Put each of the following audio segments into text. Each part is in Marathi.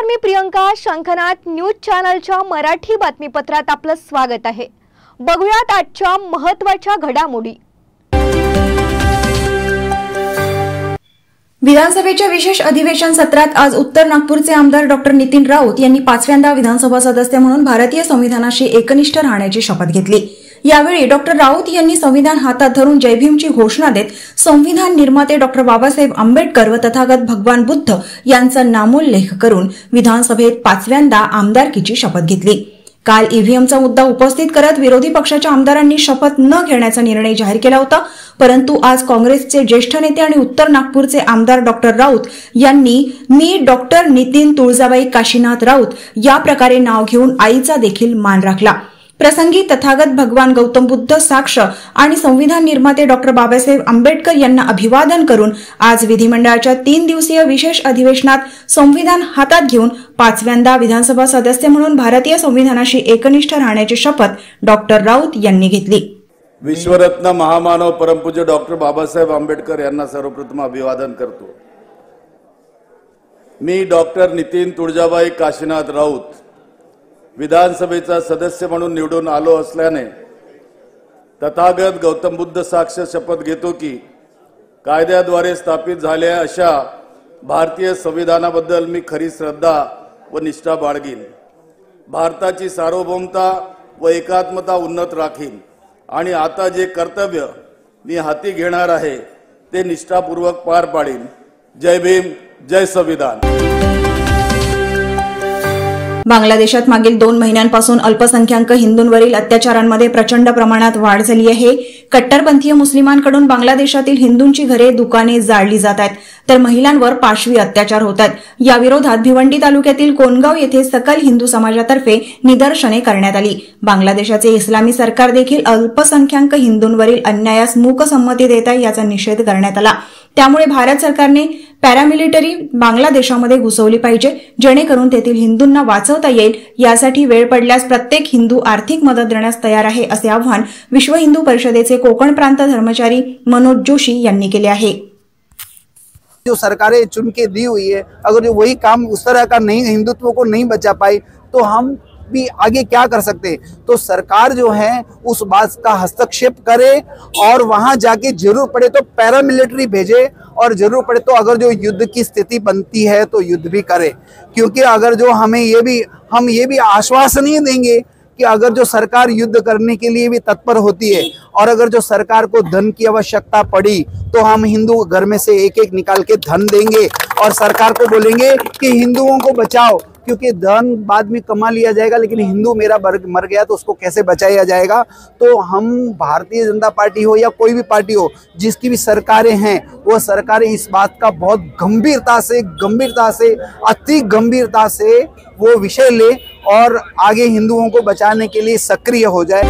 नमस्कार, मी प्रियंका. शंखनाथ न्यूज चॅनलच्या मराठी बातमीपत्रात आपलं स्वागत आहे. बघूयात आजच्या महत्त्वाच्या घडामोडी. विधानसभेच्या विशेष अधिवेशन सत्रात आज उत्तर नागपूरचे आमदार डॉक्टर नितीन राऊत यांनी 5व्यांदा विधानसभा सदस्य म्हणून भारतीय संविधानाशी एकनिष्ठ राहण्याची शपथ घेतली. यावेळी डॉक्टर राऊत यांनी संविधान हातात धरून जय भीमची घोषणा देत संविधान निर्माते डॉक्टर बाबासाहेब आंबेडकर व तथागत भगवान बुद्ध यांचा नामोल्लेख करून विधानसभेत 5व्यांदा आमदारकीची शपथ घेतली. काल ईव्हीएमचा मुद्दा उपस्थित करत विरोधी पक्षाच्या आमदारांनी शपथ न घेण्याचा निर्णय जाहीर केला होता. परंतु आज काँग्रेसचे ज्येष्ठ नेते आणि उत्तर नागपूरचे आमदार डॉक्टर राऊत यांनी मी डॉक्टर नितीन तुळजाबाई काशीनाथ राऊत या प्रकारे नाव घेऊन आईचा देखील मान राखला. प्रसंगी तथागत भगवान गौतम बुद्ध साक्ष आणि संविधान निर्माते डॉक्टर बाबासाहेब आंबेडकर यांना अभिवादन करून आज विधिमंडळाच्या 3 दिवसीय विशेष अधिवेशनात संविधान हातात घेऊन 5व्यांदा विधानसभा सदस्य म्हणून भारतीय संविधानाशी एकनिष्ठ राहण्याची शपथ डॉक्टर राऊत यांनी घेतली. विश्वरत्न महामानव परमपूज्य डॉक्टर बाबासाहेब आंबेडकर यांना सर्वप्रथम अभिवादन करतो. मी डॉक्टर नितीन तुळजाबाई काशीनाथ राऊत विधानसभेचा सदस्य म्हणून निवडून आलो असल्याने तथागत गौतम बुद्ध साक्ष शपथ घेतो की कायद्याद्वारे स्थापित झालेल्या अशा भारतीय संविधानाबद्दल मी खरी श्रद्धा व निष्ठा बाळगीन. भारताची सार्वभौमता व एकात्मता उन्नत राखीन आणि आता जे कर्तव्य मी हाती घेणार आहे ते निष्ठापूर्वक पार पाडीन. जय भीम, जय संविधान. बांगलादेशात मागील 2 महिन्यांपासून अल्पसंख्याक हिंदूंवरील अत्याचारांमध्ये प्रचंड प्रमाणात वाढ झाली आहे. कट्टरपंथीय मुस्लिमांकडून बांगलादेशातील हिंदूंची घरे, दुकाने जाळली जात आहेत, तर महिलांवर पाशवी अत्याचार होत आहेत. या विरोधात भिवंडी तालुक्यातील कोनगाव येथे सकल हिंदू समाजातर्फे निदर्शने करण्यात आली. बांगलादेशाचे इस्लामी सरकार देखील अल्पसंख्याक हिंदूंवरील अन्यायास मूक संमती देत आहे याचा निषेध करण्यात आला. त्यामुळे भारत सरकारने पॅरामिलिटरी बांगलादेशामध्ये घुसवली पाहिजे, जेणेकरून तेथील हिंदूंना वाचवता येईल. यासाठी वेळ पडल्यास प्रत्येक हिंदू आर्थिक मदत देण्यास तयार आहे, असे आवाहन विश्व हिंदू परिषदेचे कोकण प्रांत धर्मचारी मनोज जोशी यांनी केले आहे. जो सरकारें चुन के दी हुई है, अगर जो वही काम उस तरह का नहीं, हिंदुत्व को नहीं बचा पाई तो हम भी आगे क्या कर सकते. तो सरकार जो है उस बात का हस्तक्षेप करे और वहां जाके जरूर पड़े तो पैरामिलिट्री भेजे और जरूर पड़े तो अगर जो युद्ध की स्थिति बनती है तो युद्ध भी करे. क्योंकि अगर जो हम ये भी आश्वासन नहीं देंगे कि अगर जो सरकार युद्ध करने के लिए भी तत्पर होती है और अगर जो सरकार को धन की आवश्यकता पड़ी तो हम हिंदू घर में से एक निकाल के धन देंगे और सरकार को बोलेंगे कि हिंदुओं को बचाओ, क्योंकि धन बाद में कमा लिया जाएगा लेकिन हिंदू मेरा मर गया तो उसको कैसे बचाया जाएगा. तो हम भारतीय जनता पार्टी हो या कोई भी पार्टी हो, जिसकी भी सरकारें हैं वो सरकारें इस बात का बहुत गंभीरता से अति गंभीरता से वो विषय ले और आगे हिंदुओं को बचाने के लिए सक्रिय हो जाए.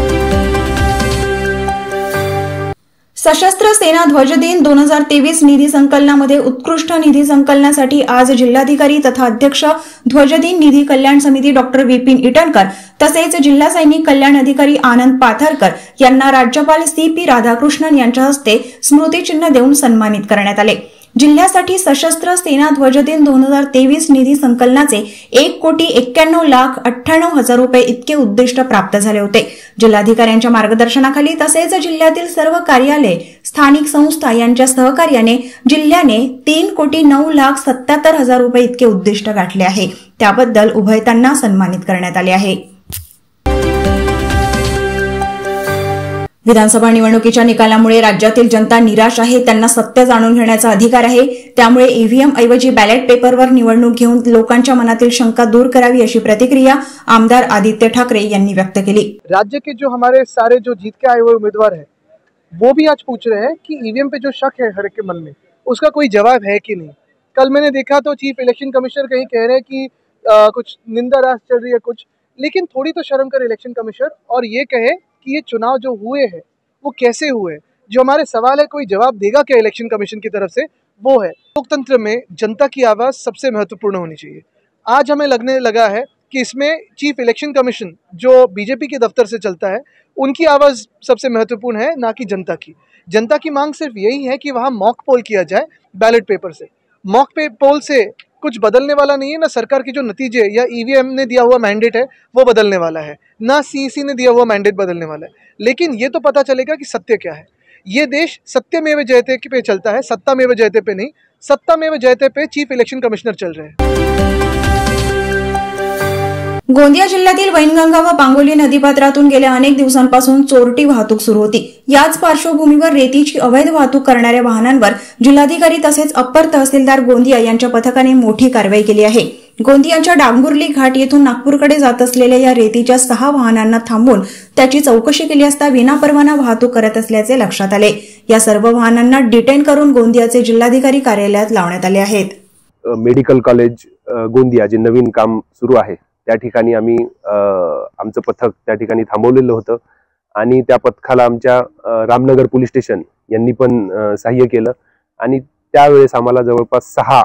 सशस्त्र सेना ध्वज दिन 2023 निधी संकलनामध्ये उत्कृष्ट निधी संकलनासाठी आज जिल्हाधिकारी तथा अध्यक्ष ध्वजदिन निधी कल्याण समिती डॉक्टर विपिन इटनकर तसेच जिल्हा सैनिक कल्याण अधिकारी आनंद पाथरकर यांना राज्यपाल CP राधाकृष्णन यांच्या हस्ते स्मृतिचिन्ह देऊन सन्मानित करण्यात आले. जिल्ह्यासाठी सशस्त्र सेना ध्वज दिन 2023 निधी संकलनाचे 1,91,98,000 रुपये इतके उद्दिष्ट प्राप्त झाले होते. जिल्हाधिकाऱ्यांच्या मार्गदर्शनाखाली तसेच जिल्ह्यातील सर्व कार्यालय, स्थानिक संस्था यांच्या सहकार्याने जिल्ह्याने 3,09,77,000 रुपये इतके उद्दिष्ट गाठले आहे. त्याबद्दल उभयतांना सन्मानित करण्यात आले आहे. विधानसभा निवडणुकीच्या निकालामुळे राज्यातील जनता निराश आहे. त्यांना सत्य जाणून घेण्याचा अधिकार आहे. त्यामुळे ईव्हीएम ऐवजी बॅलेट पेपरवर निवडणूक घेऊन लोकांच्या मनातील शंका दूर करावी, अशी प्रतिक्रिया आमदार आदित्य ठाकरे यांनी व्यक्त केली. राज्य के जो हमारे सारे जो जीत के आए हुए उम्मीदवार हैं वो भी आज पूछ रहे हैं कि ईवीएम पे जो शक है हर एक के मन में, उसका कोई जवाब है कि नहीं. कल मैंने देखा तो चीफ इलेक्शन कमिश्नर कहीं कह रहे हैं कि कुछ निंदा रास चल रही है कुछ, लेकिन थोड़ी तो शर्म कर इलेक्शन कमिश्नर और ये कहे कि ये चुनाव जो हुए हैं वो कैसे हुए. जो हमारे सवाल है कोई जवाब देगा क्या इलेक्शन कमीशन की तरफ से, वो है लोकतंत्र में जनता की आवाज़ सबसे महत्वपूर्ण होनी चाहिए. आज हमें लगने लगा है कि इसमें चीफ इलेक्शन कमीशन जो बीजेपी के दफ्तर से चलता है उनकी आवाज़ सबसे महत्वपूर्ण है, ना कि जनता की. जनता की मांग सिर्फ यही है कि वहाँ मॉक पोल किया जाए बैलेट पेपर से. मॉक पोल से कुछ बदलने वाला नहीं है, ना सरकार के जो नतीजे या ईवीएम ने दिया हुआ मैंडेट है वो बदलने वाला है, ना सीईसी ने दिया हुआ मैंडेट बदलने वाला है। लेकिन ये तो पता चलेगा कि सत्य क्या है। ये देश सत्यमेव जयते पे चलता है, सत्तामेव जयते पे नहीं। सत्तामेव जयते पे चीफ इलेक्शन कमिश्नर चल रहे हैं। गोंदिया जिल्ह्यातील वैनगंगा व पांगोली नदीपात्रातून गेल्या अनेक दिवसांपासून चोरटी वाहतूक सुरू होती। याच पार्श्वभूमीवर रेतीची अवैध वाहतूक करणाऱ्या वाहनांवर जिल्हाधिकारी तसेच अप्पर तहसीलदार गोंदिया यांच्या पथकाने मोठी कारवाई केली आहे। गोंदियाच्या डांगुर्ली घाट येथून नागपूरकडे जात असलेल्या या रेतीच्या 6 वाहनांना थांबवून त्याची चौकशी केली असता विनापरवाना वाहतूक करत असल्याचे लक्षात आले। या सर्व वाहनांना डिटेन करून गोंदियाचे जिल्हाधिकारी कार्यालयात लावण्यात आले आहेत। मेडिकल कॉलेज गोंदिया जे नवीन काम सुरू आहे त्या ठिकाणी आम्ही आमचं पथक त्या ठिकाणी थांबवलेलं होतं आणि त्या पथकाला आमच्या रामनगर पोलीस स्टेशन यांनी पण सहाय्य केलं आणि त्यावेळेस आम्हाला जवळपास 6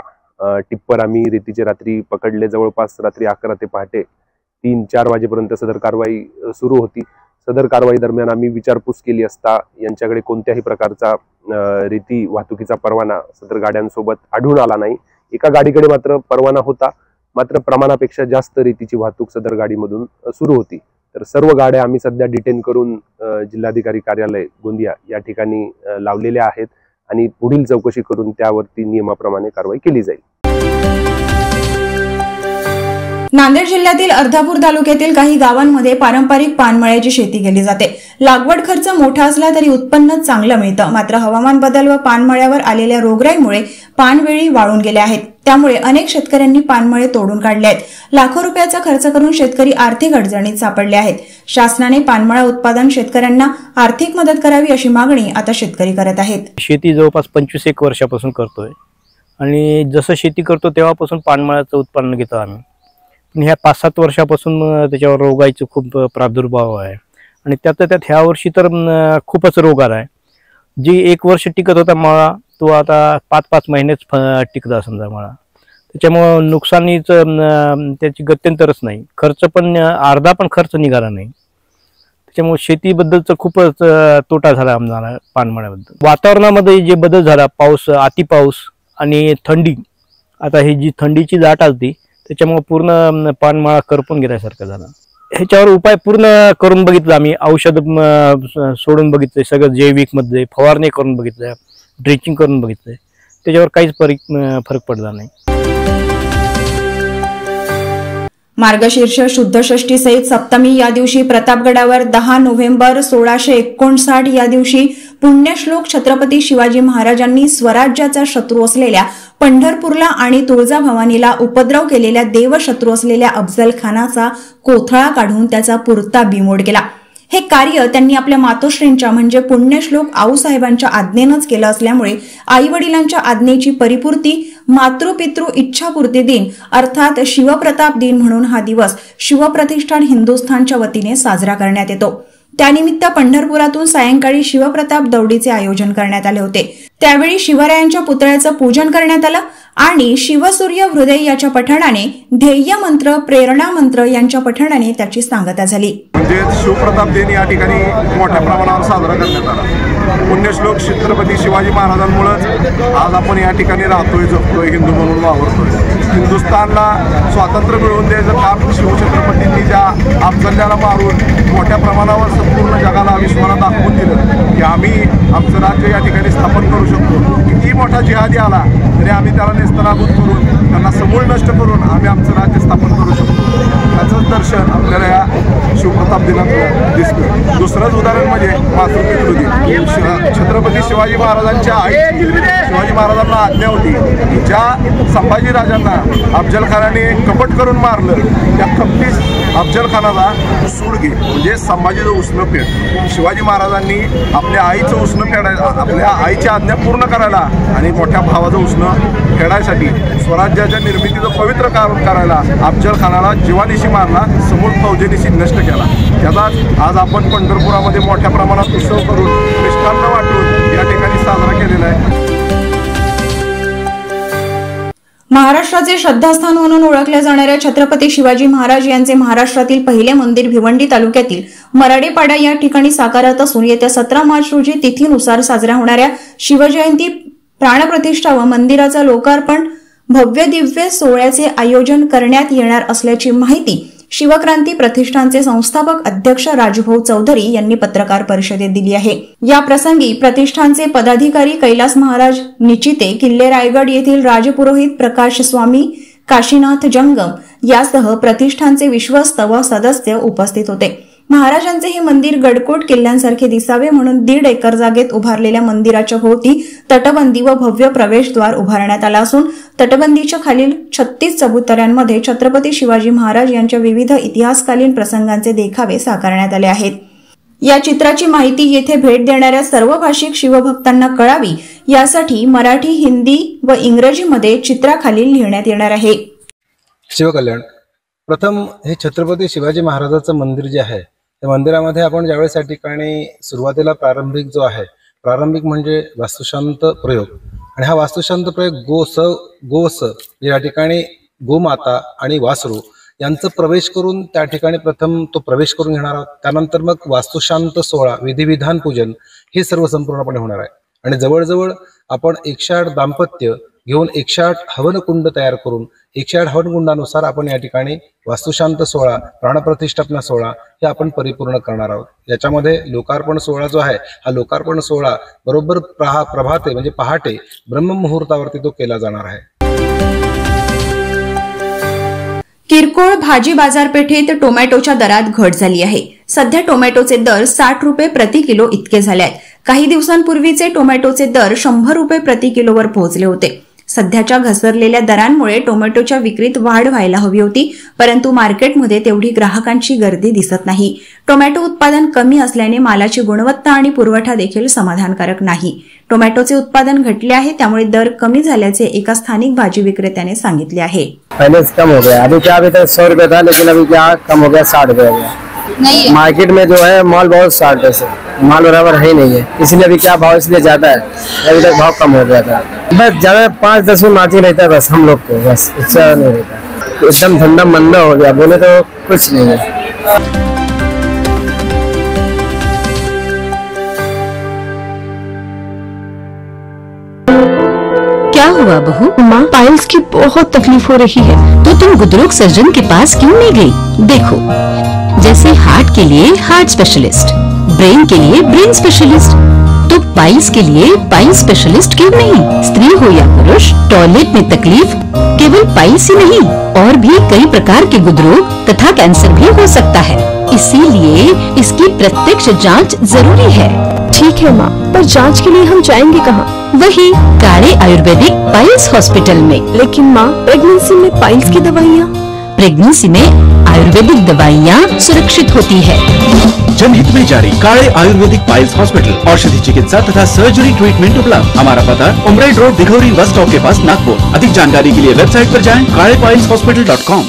टिप्पर आम्ही रेतीचे रात्री पकडले। जवळपास रात्री 11 ते पहाटे 3-4 वाजेपर्यंत सदर कारवाई सुरू होती। सदर कारवाई दरम्यान आम्ही विचारपूस केली असता यांच्याकडे कोणत्याही प्रकारचा रेती वाहतुकीचा परवाना सदर गाड्यांसोबत आढळून आला नाही। एका गाडीकडे मात्र परवाना होता, मात्र प्रमाणापेक्षा जास्त रेतीची वाहतूक सदर गाडीमधून सुरू होती। तर सर्व गाड्या आम्ही सध्या डिटेन करून जिल्हाधिकारी कार्यालय गोंदिया या ठिकाणी लावलेल्या आहेत आणि पुढील चौकशी करून त्यावरती नियमाप्रमाणे कारवाई केली जाईल। नांदेड जिल्ह्यातील अर्धापूर तालुक्यातील काही गावांमध्ये पारंपरिक पानमळ्याची शेती केली जाते। लागवड खर्च मोठा असला तरी उत्पन्न चांगलं मिळतं। मात्र हवामान बदल व पानमळ्यावर आलेल्या रोगराईमुळे पानवेळी वाळून गेले आहेत। त्यामुळे अनेक शेतकऱ्यांनी पानमळे तोडून काढले आहेत। लाखो रुपयाचा खर्च करून शेतकरी आर्थिक अडचणीत सापडले आहेत। शासनाने पानमळा उत्पादन शेतकऱ्यांना आर्थिक मदत करावी अशी मागणी आता शेतकरी करत आहेत। शेती जवळपास 25-1 वर्षापासून करतोय आणि जसं शेती करतो तेव्हापासून पानमळ्याचं उत्पन्न घेतो आम्ही। पण ह्या 5-7 वर्षापासून त्याच्यावर रोगाचे खूप प्रादुर्भाव आहे आणि त्यात ह्या वर्षी तर खूपच रोग आहे। जी 1 वर्ष टिकत होता मळा तो आता 5-5 महिनेच टिकता समजा मळा। त्याच्यामुळे नुकसानीचं त्याची गत्यंतरच नाही। खर्च पण अर्धा पण खर्च निघाला नाही। त्याच्यामुळे शेतीबद्दलचा खूपच तोटा झाला आम्हाला पानमळ्याबद्दल। वातावरणामध्ये जे बदल झाला, पाऊस, अति पाऊस आणि थंडी, आता ही जी थंडीची लाट आली त्याच्यामुळे पूर्ण पानमळा करपून गेल्यासारखं झालं। ह्याच्यावर उपाय पूर्ण करून बघितलं आम्ही, औषध सोडून बघितले, सगळं जैविक मध्ये फवारणी करून बघितलं, ड्रेचिंग करून बघितलंय, त्याच्यावर काहीच फरक पडला नाही। मार्गशीर्ष शुद्ध षष्ठी सहित सप्तमी या दिवशी प्रतापगडावर 10 नोव्हेंबर 1659 या दिवशी पुण्यश्लोक छत्रपती शिवाजी महाराजांनी स्वराज्याचा शत्रू असलेल्या पंढरपूरला आणि तुळजाभवानीला उपद्रव केलेल्या देवशत्रू असलेल्या अफजल खानाचा कोथळा काढून त्याचा पुरता बिमोड केला। हे कार्य त्यांनी आपल्या मातोश्रींच्या म्हणजे पुण्यश्लोक आऊसाहेबांच्या आज्ञेनंच केलं असल्यामुळे आई वडिलांच्या आज्ञेची परिपूर्ती मातृपितृ इच्छापूर्ती दिन अर्थात शिवप्रताप दिन म्हणून हा दिवस शिवप्रतिष्ठान हिंदुस्थानच्या वतीने साजरा करण्यात येतो। त्यानिमित्त पंढरपुरातून सायंकाळी शिवप्रताप दौडीचे आयोजन करण्यात आले होते। त्यावेळी शिवरायांच्या पुतळ्याचं पूजन करण्यात आलं आणि शिवसूर्य हृदय याच्या पठणाने, ध्येय मंत्र, प्रेरणा मंत्र यांच्या पठणाने त्याची सांगता झाली। म्हणजे शिवप्रताप दिन या ठिकाणी मोठ्या प्रमाणावर साजरा करण्यात आला। पुण्यश्लोक छत्रपती शिवाजी महाराजांमुळेच आज आपण या ठिकाणी राहतोय, जगतोय, हिंदू म्हणून वावरतोय। हिंदुस्थानला स्वातंत्र्य मिळवून द्यायचं काम शिवछत्रपतींनी ज्या अफजल्याला मारून मोठ्या प्रमाणावर संपूर्ण जगाला विश्वाला दाखवून दिलं की आम्ही आमचं राज्य या ठिकाणी स्थापन करू शकतो। किती मोठा जिहादी आला तरी आम्ही त्याला नेस्तनाबूत करून, त्यांना समूळ नष्ट करून आम्ही आमचं राज्य स्थापन करू शकतो। त्याचंच दर्शन आपल्याला या शिवप्रताप दिनात दिसतं। दुसरंच उदाहरण म्हणजे मातृपितृ दिन। छत्रपती शिवाजी महाराजांच्या आई शिवाजी महाराजांना आज्ञा होती की ज्या संभाजीराजांना अफजल खानाने कपट करून मारलं त्या कपटीस अफजल खानाला सूड घे, म्हणजे संभाजीचं उष्ण फेड। शिवाजी महाराजांनी आपल्या आईचं उष्ण फेडायला, आपल्या आईची आज्ञा पूर्ण करायला आणि मोठ्या भावाचं उष्ण फेडायसाठी स्वराज्याच्या निर्मितीचं पवित्र काम करायला अफजल खानाला जीवानिशी मारला, समूळ फौजेनिशी नष्ट केला। त्याचाच आज आपण पंढरपुरामध्ये मोठ्या प्रमाणात उत्सव करून मिष्टान्न वाटून या ठिकाणी साजरा केलेला आहे। महाराष्ट्राचे श्रद्धास्थान म्हणून ओळखल्या जाणाऱ्या छत्रपती शिवाजी महाराज यांचे महाराष्ट्रातील पहिले मंदिर भिवंडी तालुक्यातील मराडेपाडा या ठिकाणी साकारत असून येत्या 17 मार्च रोजी तिथीनुसार साजऱ्या होणाऱ्या शिवजयंती, प्राणप्रतिष्ठा व मंदिराचा लोकार्पण भव्य दिव्य सोहळ्याचे आयोजन करण्यात येणार असल्याची माहिती शिवक्रांती प्रतिष्ठानचे संस्थापक अध्यक्ष राजूभाऊ चौधरी यांनी पत्रकार परिषदेत दिली आहे। या प्रसंगी प्रतिष्ठानचे पदाधिकारी कैलास महाराज निचिते, किल्ले रायगड येथील राजपुरोहित प्रकाश स्वामी, काशीनाथ जंगम यासह प्रतिष्ठानचे विश्वस्त व सदस्य उपस्थित होते। महाराजांचे हे मंदिर गडकोट किल्ल्यांसारखे दिसावे म्हणून 1.5 एकर जागेत उभारलेल्या मंदिराच्या भोवती तटबंदी व भव्य प्रवेशद्वार उभारण्यात आला असून तटबंदीच्या खालील 36 चबुतऱ्यांमध्ये छत्रपती शिवाजी महाराज यांच्या विविध इतिहासकालीन प्रसंगांचे देखावे साकारण्यात आले आहेत। या चित्राची माहिती येथे भेट देणाऱ्या सर्व भाषिक शिवभक्तांना कळावी यासाठी मराठी, हिंदी व इंग्रजीमध्ये चित्राखाली लिहिण्यात येणार आहे। शिवकल्याण प्रथम हे छत्रपती शिवाजी महाराजांचं मंदिर जे आहे त्या मंदिरामध्ये आपण ज्यावेळेस या ठिकाणी सुरुवातीला प्रारंभिक म्हणजे वास्तुशांत प्रयोग, आणि हा वास्तुशांत प्रयोग गोस या ठिकाणी गोमाता आणि वासरू यांचं प्रवेश करून त्या ठिकाणी प्रथम तो प्रवेश करून घेणार आहोत। त्यानंतर मग वास्तुशांत सोहळा, विधिविधान पूजन हे सर्व संपूर्णपणे होणार आहे। आणि जवळजवळ आपण 108 दाम्पत्य घेऊन 108 हवनकुंड तयार करून 108 हवनकुंडानुसार आपण या ठिकाणी वास्तुशांत सोहळा, प्राणप्रतिष्ठापना सोहळा हे आपण परिपूर्ण करणार आहोत। याच्यामध्ये लोकार्पण सोहळा जो आहे हा लोकार्पण सोहळा बरोबर प्रभाते म्हणजे पहाटे ब्रह्ममुहूर्तावरती तो केला जाणार आहे। किरकोळ भाजी बाजारपेठेत टोमॅटोच्या दरात घट झाली आहे। सध्या टोमॅटोचे दर 60 रुपये प्रति किलो इतके झाले आहेत। काही दिवसांपूर्वीचे टोमॅटोचे दर 100 रुपये प्रति किलोवर पोहोचले होते। सध्याच्या घसरलेल्या दरांमुळे टोमॅटोच्या विक्रीत वाढ व्हायला हवी होती, परंतु मार्केटमध्ये तेवढी ग्राहकांची गर्दी दिसत नाही। टोमॅटो उत्पादन कमी असल्याने मालाची गुणवत्ता आणि पुरवठा देखील समाधानकारक नाही। टोमॅटोचे उत्पादन घटले आहे, त्यामुळे दर कमी झाल्याचे एका स्थानिक भाजी विक्रेत्याने सांगितले आहे। पहले कम हो गया, अभी क्या 100 रुपये था, लेकिन अभी क्या कम हो गया, 60 रुपये हो गया। नहीं मार्केट में जो है माल बहुत 60 पैसे, माल बराबर है ही नहीं है, इसलिए अभी क्या भाव इसलिए ज्यादा है, अभी तक भाव कम हो गया था। बस ज्यादा 5-10 में मार्जिन रहता है बस हम लोग को, बस इससे नहीं रहता। एकदम ठंडा मंदा हो गया, बोले तो कुछ नहीं है। क्या हुआ बहू? माँ, पाइल्स की बहुत तकलीफ हो रही है। तो तुम गुदरोग सर्जन के पास क्यों नहीं गई? देखो, जैसे हार्ट के लिए हार्ट स्पेशलिस्ट, ब्रेन के लिए ब्रेन स्पेशलिस्ट, तो पाइल्स के लिए पाइल्स स्पेशलिस्ट क्यों नहीं? स्त्री हो या पुरुष, टॉयलेट में तकलीफ केवल पाइल्स ही नहीं और भी कई प्रकार के गुदरोग तथा कैंसर भी हो सकता है, इसीलिए इसकी प्रत्यक्ष जांच जरूरी है। ठीक है माँ, पर जांच के लिए हम जाएंगे कहाँ? वही काड़े आयुर्वेदिक पाइल्स हॉस्पिटल में। लेकिन माँ, प्रेगनेंसी में पाइल्स की दवाइयाँ? प्रेगनेंसी में आयुर्वेदिक दवाइयाँ सुरक्षित होती है। जनहित में जारी काड़े आयुर्वेदिक पाइल्स हॉस्पिटल, औषधि चिकित्सा तथा सर्जरी ट्रीटमेंट उपलब्ध। हमारा पता उमरेड रोड, दिघौरी बस स्टॉप के पास, नागपुर। अधिक जानकारी के लिए वेबसाइट पर जाएं kadepailshospital.com।